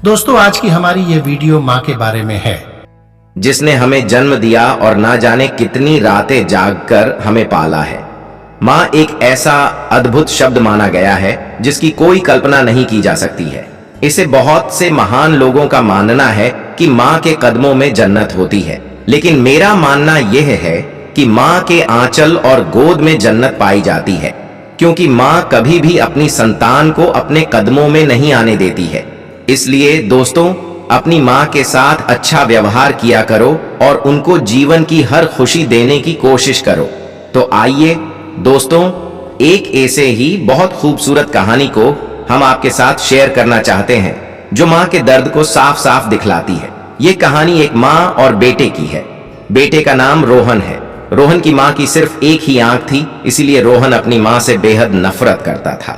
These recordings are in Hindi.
दोस्तों, आज की हमारी ये वीडियो माँ के बारे में है, जिसने हमें जन्म दिया और ना जाने कितनी रातें जागकर हमें पाला है। माँ एक ऐसा अद्भुत शब्द माना गया है जिसकी कोई कल्पना नहीं की जा सकती है। इसे बहुत से महान लोगों का मानना है कि माँ के कदमों में जन्नत होती है, लेकिन मेरा मानना यह है कि माँ के आंचल और गोद में जन्नत पाई जाती है, क्योंकि माँ कभी भी अपनी संतान को अपने कदमों में नहीं आने देती है। इसलिए दोस्तों, अपनी माँ के साथ अच्छा व्यवहार किया करो और उनको जीवन की हर खुशी देने की कोशिश करो। तो आइए दोस्तों, एक ऐसे ही बहुत खूबसूरत कहानी को हम आपके साथ शेयर करना चाहते हैं, जो माँ के दर्द को साफ साफ दिखलाती है। ये कहानी एक माँ और बेटे की है। बेटे का नाम रोहन है। रोहन की माँ की सिर्फ एक ही आंख थी, इसीलिए रोहन अपनी माँ से बेहद नफरत करता था।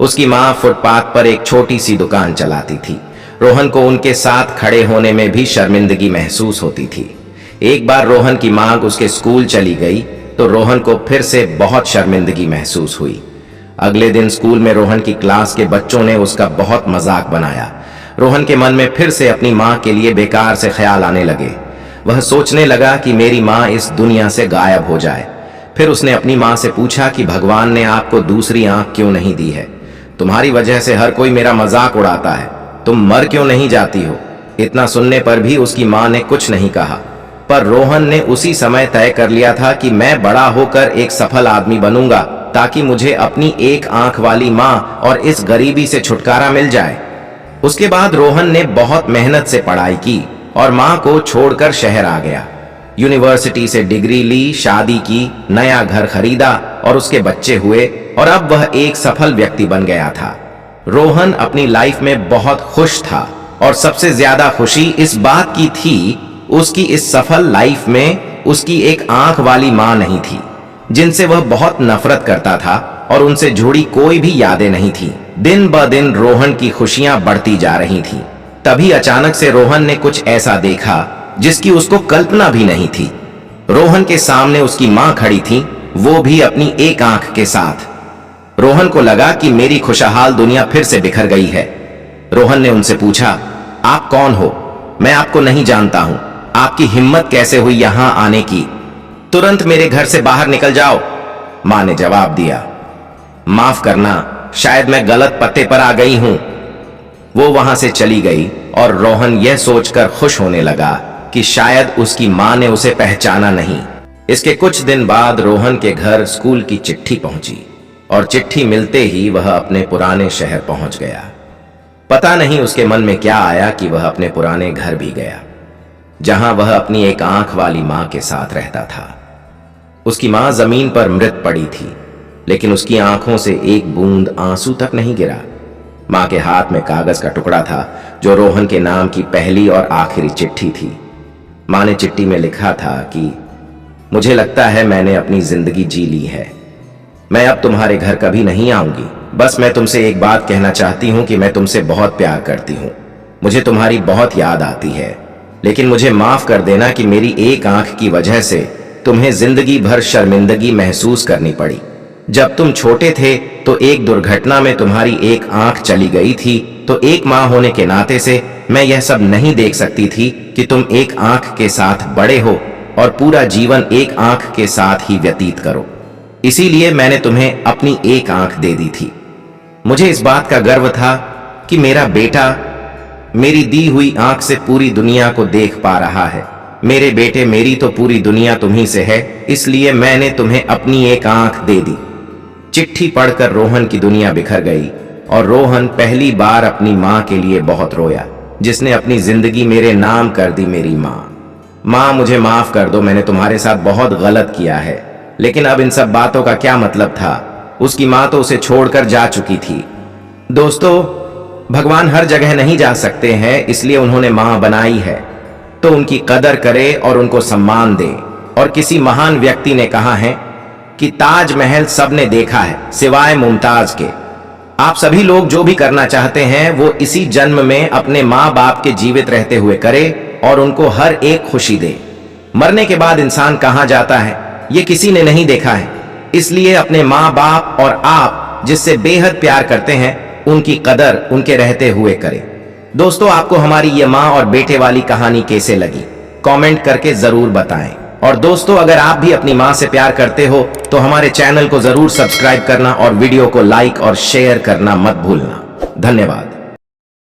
उसकी माँ फुटपाथ पर एक छोटी सी दुकान चलाती थी। रोहन को उनके साथ खड़े होने में भी शर्मिंदगी महसूस होती थी। एक बार रोहन की माँ उसके स्कूल चली गई तो रोहन को फिर से बहुत शर्मिंदगी महसूस हुई। अगले दिन स्कूल में रोहन की क्लास के बच्चों ने उसका बहुत मजाक बनाया। रोहन के मन में फिर से अपनी माँ के लिए बेकार से ख्याल आने लगे। वह सोचने लगा कि मेरी माँ इस दुनिया से गायब हो जाए। फिर उसने अपनी माँ से पूछा कि भगवान ने आपको दूसरी आंख क्यों नहीं दी है? तुम्हारी वजह से हर कोई मेरा मजाक उड़ाता है, तुम मर क्यों नहीं जाती हो? इतना सुनने पर भी उसकी माँ ने कुछ नहीं कहा, पर रोहन ने उसी समय तय कर लिया था कि मैं बड़ा होकर एक सफल आदमी बनूंगा, ताकि मुझे अपनी एक आंख वाली माँ और इस गरीबी से छुटकारा मिल जाए। उसके बाद रोहन ने बहुत मेहनत से पढ़ाई की और माँ को छोड़कर शहर आ गया। यूनिवर्सिटी से डिग्री ली, शादी की, नया घर खरीदा और उसके बच्चे हुए और अब वह एक सफल व्यक्ति बन गया था। रोहन अपनी लाइफ में बहुत खुश था और सबसे ज्यादा खुशी इस बात की थी, उसकी इस सफल लाइफ में उसकी एक आंख वाली मां नहीं थी, जिनसे वह बहुत नफरत करता था और उनसे जुड़ी कोई भी यादें नहीं थी। दिन ब दिन रोहन की खुशियां बढ़ती जा रही थी। तभी अचानक से रोहन ने कुछ ऐसा देखा जिसकी उसको कल्पना भी नहीं थी। रोहन के सामने उसकी मां खड़ी थी, वो भी अपनी एक आंख के साथ। रोहन को लगा कि मेरी खुशहाल दुनिया फिर से बिखर गई है। रोहन ने उनसे पूछा, आप कौन हो? मैं आपको नहीं जानता हूं। आपकी हिम्मत कैसे हुई यहां आने की? तुरंत मेरे घर से बाहर निकल जाओ। मां ने जवाब दिया, माफ करना, शायद मैं गलत पते पर आ गई हूं। वो वहां से चली गई और रोहन यह सोचकर खुश होने लगा कि शायद उसकी मां ने उसे पहचाना नहीं। इसके कुछ दिन बाद रोहन के घर स्कूल की चिट्ठी पहुंची और चिट्ठी मिलते ही वह अपने पुराने शहर पहुंच गया। पता नहीं उसके मन में क्या आया कि वह अपने पुराने घर भी गया, जहां वह अपनी एक आंख वाली मां के साथ रहता था। उसकी मां जमीन पर मृत पड़ी थी, लेकिन उसकी आंखों से एक बूंद आंसू तक नहीं गिरा। मां के हाथ में कागज का टुकड़ा था, जो रोहन के नाम की पहली और आखिरी चिट्ठी थी। मां ने चिट्ठी में लिखा था कि मुझे लगता है मैंने अपनी जिंदगी जी ली है। मैं अब तुम्हारे घर कभी नहीं आऊंगी। बस मैं तुमसे एक बात कहना चाहती हूं कि मैं तुमसे बहुत प्यार करती हूं। मुझे तुम्हारी बहुत याद आती है, लेकिन मुझे माफ कर देना कि मेरी एक आंख की वजह से तुम्हें जिंदगी भर शर्मिंदगी महसूस करनी पड़ी। जब तुम छोटे थे तो एक दुर्घटना में तुम्हारी एक आंख चली गई थी, तो एक मां होने के नाते से मैं यह सब नहीं देख सकती थी कि तुम एक आंख के साथ बड़े हो और पूरा जीवन एक आंख के साथ ही व्यतीत करो। इसीलिए मैंने तुम्हें अपनी एक आंख दे दी थी। मुझे इस बात का गर्व था कि मेरा बेटा मेरी दी हुई आंख से पूरी दुनिया को देख पा रहा है। मेरे बेटे, मेरी तो पूरी दुनिया तुम्ही से है, इसलिए मैंने तुम्हें अपनी एक आंख दे दी। चिट्ठी पढ़कर रोहन की दुनिया बिखर गई और रोहन पहली बार अपनी मां के लिए बहुत रोया, जिसने अपनी जिंदगी मेरे नाम कर दी। मेरी मां, मुझे माफ कर दो, मैंने तुम्हारे साथ बहुत गलत किया है। लेकिन अब इन सब बातों का क्या मतलब था? उसकी मां तो उसे छोड़कर जा चुकी थी। दोस्तों, भगवान हर जगह नहीं जा सकते हैं, इसलिए उन्होंने मां बनाई है, तो उनकी कदर करे और उनको सम्मान दे। और किसी महान व्यक्ति ने कहा है कि ताजमहल सबने देखा है सिवाय मुमताज के। आप सभी लोग जो भी करना चाहते हैं वो इसी जन्म में अपने माँ बाप के जीवित रहते हुए करे और उनको हर एक खुशी दे। मरने के बाद इंसान कहाँ जाता है ये किसी ने नहीं देखा है, इसलिए अपने माँ बाप और आप जिससे बेहद प्यार करते हैं उनकी कदर उनके रहते हुए करें। दोस्तों, आपको हमारी ये माँ और बेटे वाली कहानी कैसे लगी, कमेंट करके जरूर बताएं। और दोस्तों, अगर आप भी अपनी माँ से प्यार करते हो तो हमारे चैनल को जरूर सब्सक्राइब करना और वीडियो को लाइक और शेयर करना मत भूलना। धन्यवाद।